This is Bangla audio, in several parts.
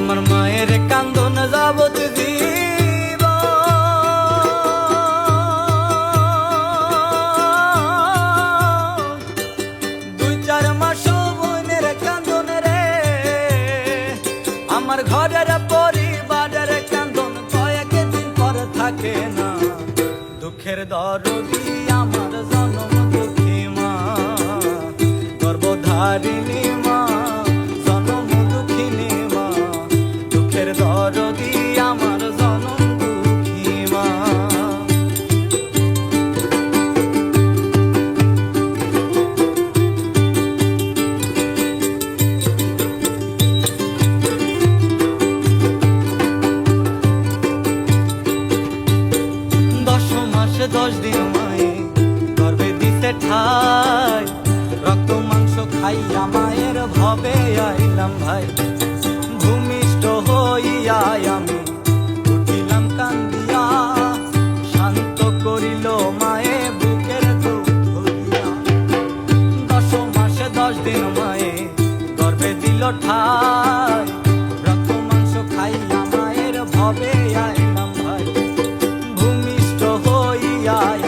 আমার মায়ের কান্দন যাবত দিব দুই চার মাস বোনের কান্দন রে আমার ঘরের পরিবারের কান্দন কয়েকদিন পর থাকে না দুঃখের দরদি আমার জনম দুঃখী মা গর্ভধারিণী মা জনম দুঃখিনী মা দুঃখের দরদি আমার জনম দুঃখী মা মাসে 10 দিন মায়ে গর্ভে দিতে ঠাই রক্ত মাংস খাইয়া মায়ের ভবে আইলাম ভাই ভূমিষ্ঠ হইয়া আমি উঠিলাম কান্দিয়া শান্ত করিল মায়ে বুকের দুঃখ দিয়া 10 মাসে 10 দিন মায়ে গর্ভে দিল ঠাই রক্ত মাংস খাইয়া মায়ের ভবে আইলাম ভাই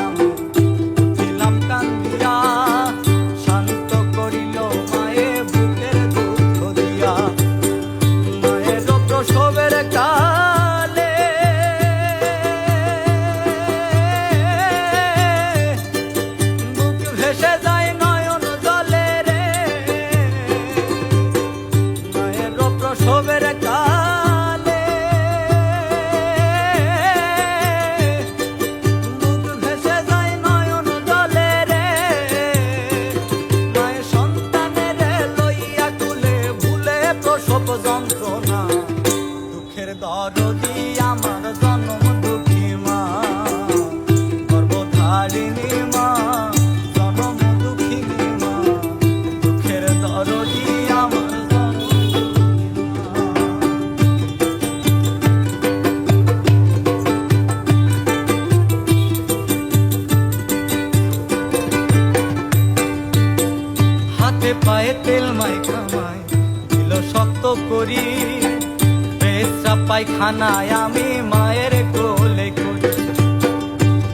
আমি উঠিলাম কান্দিয়া শান্ত করিল মায়ে বুকের দুঃখ দিয়া মায়ের প্রসবের কালে বুক ভেসে যায় নয়ন জলে রে মায়ের প্রসবের কালে যন্ত্রণা দুঃখের দরদি আমার জনম দুঃখী মা গর্ভধারিণী মা জনম দুঃখিনী মা দুঃখের দরদি আমার হাতে পায়ে তেল মাইখা মাই শক্ত করি পেশাব পায়খানায় আমি মায়ের কোলে করি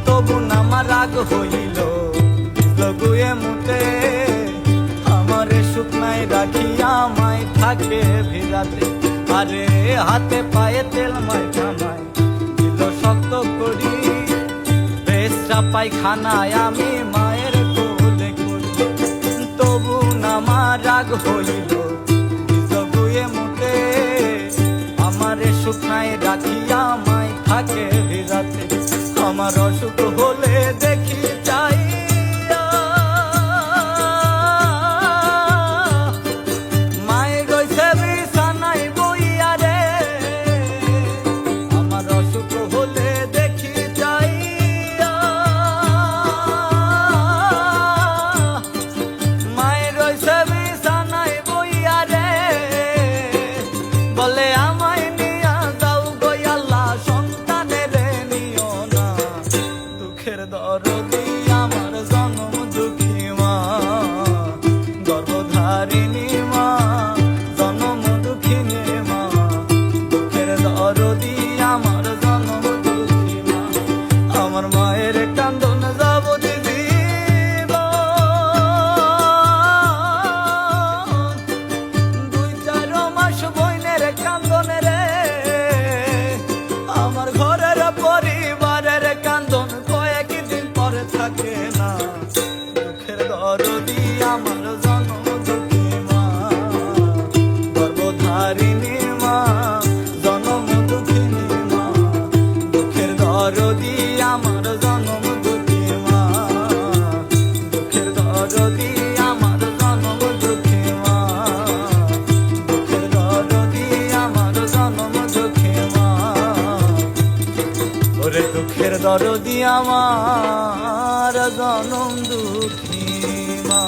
তবু আমার রাগ হইল লগুয়ে মুতে আমারে শুকনায় রাখিয়া মাই থাকে ভিড়াতে আরে হাতে পায়ে তেল মাইখা মাই দিল শক্ত করি পেশাব পায়খানায় আমি মায়ের কোলে করি তবু আমার রাগ হইল আমারে শুকনায় রাখিয়া মাই থাকে ভিড়াতে আমার অসুখ হলে দেখি চাই মায়ের রয়েছে বিছানায় বইয়া রে আমার অসুখ হলে দেখি চাই মায়ের রয়েছে বিছানায় বইয়া রে বলে আমায় নিয়া যাও গো আল্লাহ সন্তানের নিও না দুঃখের দরদি আমার জনম দুঃখী মা গর্ভধারিণী মা জনম দুঃখিনী মা দুঃখের দরদি আমার জনম দুঃখী মা আমার মায়ের কান্দন যাবত দিব দুই চার মাস বইনের কান্দন রে আমার ঘরের পরিবারের কান্দন কয়েকদিন পরে থাকে না দুঃখের দরদি আমার জনম দুঃখী মা গর্ভধারিণী মা জনম দুঃখিনী মা দুঃখের দরদি আমার জনম দুঃখী মা দুঃখের দরদি আমার জনম দুঃখী মা দুঃখের দরদি আমার জনম দুঃখী মা ওরে দুঃখের দরদি আমার জনম দুঃখী মা।